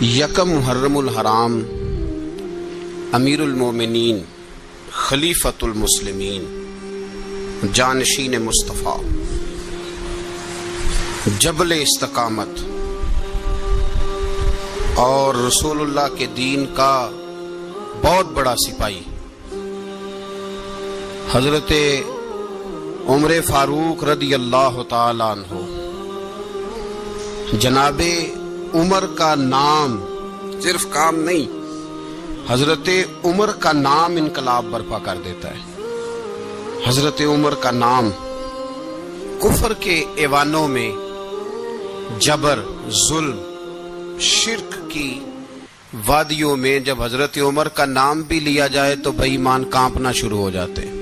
یکم محرم الحرام امیر المومنین خلیفۃ المسلمین جانشین مصطفیٰ جبل استقامت اور رسول اللہ کے دین کا بہت بڑا سپاہی حضرت عمر فاروق رضی اللہ تعالی عنہ، جناب عمر کا نام صرف کام نہیں، حضرت عمر کا نام انقلاب برپا کر دیتا ہے۔ حضرت عمر کا نام کفر کے ایوانوں میں جبر، ظلم، شرک کی وادیوں میں جب حضرت عمر کا نام بھی لیا جائے تو بے ایمان کانپنا شروع ہو جاتے ہیں۔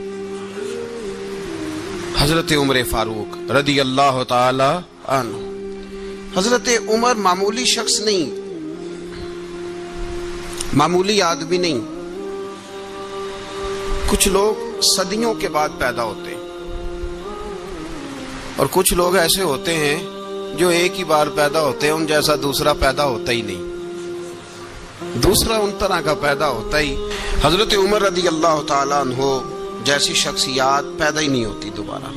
حضرت عمر فاروق رضی اللہ تعالی عنہ، حضرت عمر معمولی شخص نہیں، معمولی آدمی نہیں۔ کچھ لوگ صدیوں کے بعد پیدا ہوتے ہیں اور کچھ لوگ ایسے ہوتے ہیں جو ایک ہی بار پیدا ہوتے ہیں، ان جیسا دوسرا پیدا ہوتا ہی نہیں، دوسرا ان طرح کا پیدا ہوتا ہی۔ حضرت عمر رضی اللہ تعالی عنہ جیسی شخصیات پیدا ہی نہیں ہوتی دوبارہ۔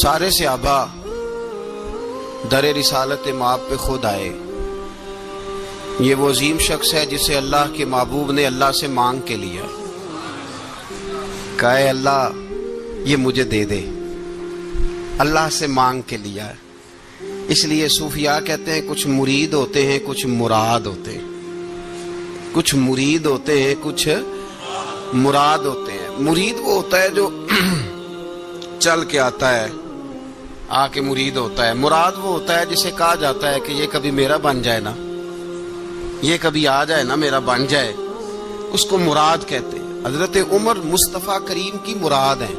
سارے صحابہ در رسالت مآب پہ خود آئے۔ یہ وہ عظیم شخص ہے جسے اللہ کے محبوب نے اللہ سے مانگ کے لیا، کہا اے اللہ یہ مجھے دے دے، اللہ سے مانگ کے لیا ہے۔ اس لیے صوفیاء کہتے ہیں کچھ مرید ہوتے ہیں، کچھ مراد ہوتے ہیں، کچھ مرید ہوتے ہیں، کچھ مراد ہوتے ہیں۔ مرید وہ ہوتا ہے جو چل کے آتا ہے، آ کے مرید ہوتا ہے۔ مراد وہ ہوتا ہے جسے کہا جاتا ہے کہ یہ کبھی میرا بن جائے نا، یہ کبھی آ جائے نا، میرا بن جائے، اس کو مراد کہتے ہیں۔ حضرت عمر مصطفیٰ کریم کی مراد ہیں،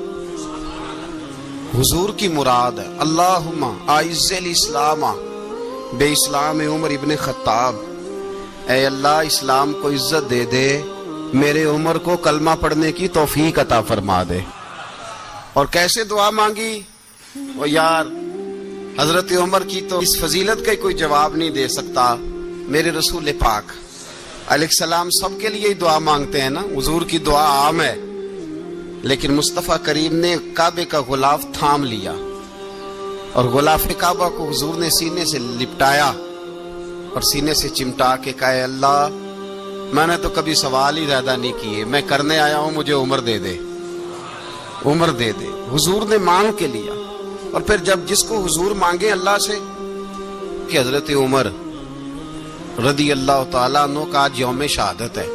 حضور کی مراد ہے۔ اللہم اعز الاسلام بے اسلام عمر ابن خطاب، اے اللہ اسلام کو عزت دے دے، میرے عمر کو کلمہ پڑھنے کی توفیق عطا فرما دے۔ اور کیسے دعا مانگی؟ وہ یار حضرت عمر کی تو اس فضیلت کا کوئی جواب نہیں دے سکتا، میرے رسول پاک علیہ السلام سب کے لیے ہی دعا مانگتے ہیں نا، حضور کی دعا عام ہے، لیکن مصطفیٰ کریم نے کعبے کا غلاف تھام لیا اور غلاف کعبہ کو حضور نے سینے سے لپٹایا اور سینے سے چمٹا کے کہا اے اللہ میں نے تو کبھی سوال ہی زیادہ نہیں کیے، میں کرنے آیا ہوں، مجھے عمر دے دے، عمر دے دے۔ حضور نے مانگ کے لیا۔ اور پھر جب جس کو حضور مانگے اللہ سے کہ حضرت عمر رضی اللہ تعالیٰ عنہ کا آج یوم شہادت ہے،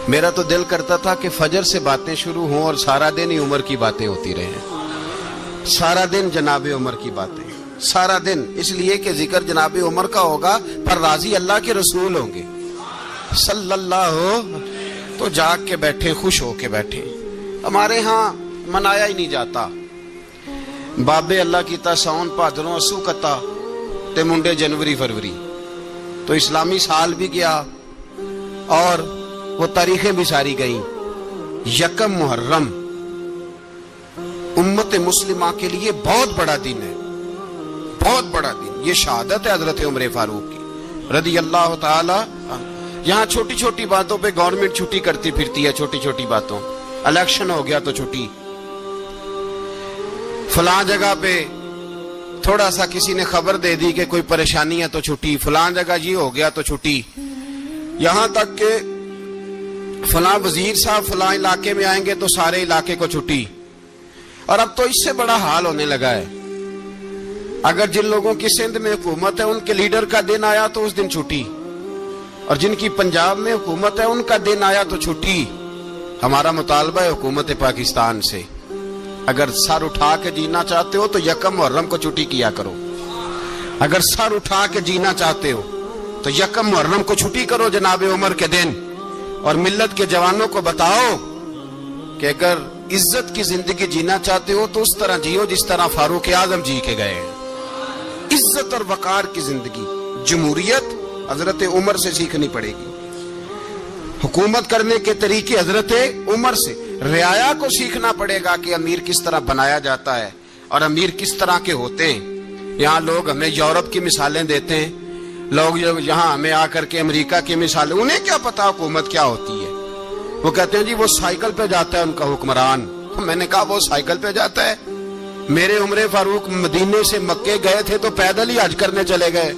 میرا تو دل کرتا تھا کہ فجر سے باتیں شروع ہوں اور سارا دن ہی عمر کی باتیں ہوتی رہیں، سارا دن جناب عمر کی باتیں، سارا دن، اس لیے کہ ذکر جناب عمر کا ہوگا پر راضی اللہ کے رسول ہوں گے صلی اللہ، تو جاگ کے بیٹھے، خوش ہو کے بیٹھے۔ ہمارے ہاں منایا ہی نہیں جاتا، بابے اللہ کیتا ساؤن بھادروں اسو کتا تے منڈے جنوری فروری، تو اسلامی سال بھی گیا اور وہ تاریخیں بھی ساری گئیں۔ یکم محرم امت مسلمہ کے لیے بہت بڑا دن ہے، بہت بڑا دن۔ یہ شہادت ہے حضرت عمر فاروق کی رضی اللہ تعالی عنہ۔ یہاں چھوٹی چھوٹی باتوں پہ گورنمنٹ چھٹی کرتی پھرتی ہے، چھوٹی چھوٹی باتوں، الیکشن ہو گیا تو چھٹی، فلاں جگہ پہ تھوڑا سا کسی نے خبر دے دی کہ کوئی پریشانی ہے تو چھٹی، فلاں جگہ یہ ہو گیا تو چھٹی، یہاں تک کہ فلاں وزیر صاحب فلاں علاقے میں آئیں گے تو سارے علاقے کو چھٹی۔ اور اب تو اس سے بڑا حال ہونے لگا ہے، اگر جن لوگوں کی سندھ میں حکومت ہے ان کے لیڈر کا دن آیا تو اس دن چھٹی، اور جن کی پنجاب میں حکومت ہے ان کا دن آیا تو چھٹی۔ ہمارا مطالبہ ہے حکومت پاکستان سے، اگر سر اٹھا کے جینا چاہتے ہو تو یکم محرم کو چھٹی کیا کرو، اگر سر اٹھا کے جینا چاہتے ہو تو یکم محرم کو چھٹی کرو جناب عمر کے دن، اور ملت کے جوانوں کو بتاؤ کہ اگر عزت کی زندگی جینا چاہتے ہو تو اس طرح جیو جس طرح فاروق اعظم جی کے گئے ہیں۔ عزت اور وقار کی زندگی، جمہوریت حضرت عمر سے سیکھنی پڑے گی، حکومت کرنے کے طریقے حضرت عمر سے، رعایا کو سیکھنا پڑے گا کہ امیر کس طرح بنایا جاتا ہے اور امیر کس طرح کے ہوتے ہیں۔ یہاں لوگ ہمیں یورپ کی مثالیں دیتے ہیں لوگ یہاں ہمیں آ کر کے امریکہ کی مثال، انہیں کیا پتا حکومت کیا ہوتی ہے، وہ کہتے ہیں جی وہ سائیکل پہ جاتا ہے ان کا حکمران۔ میں نے کہا وہ سائیکل پہ جاتا ہے؟ میرے عمر فاروق مدینے سے مکے گئے تھے تو پیدل ہی حج کرنے چلے گئے۔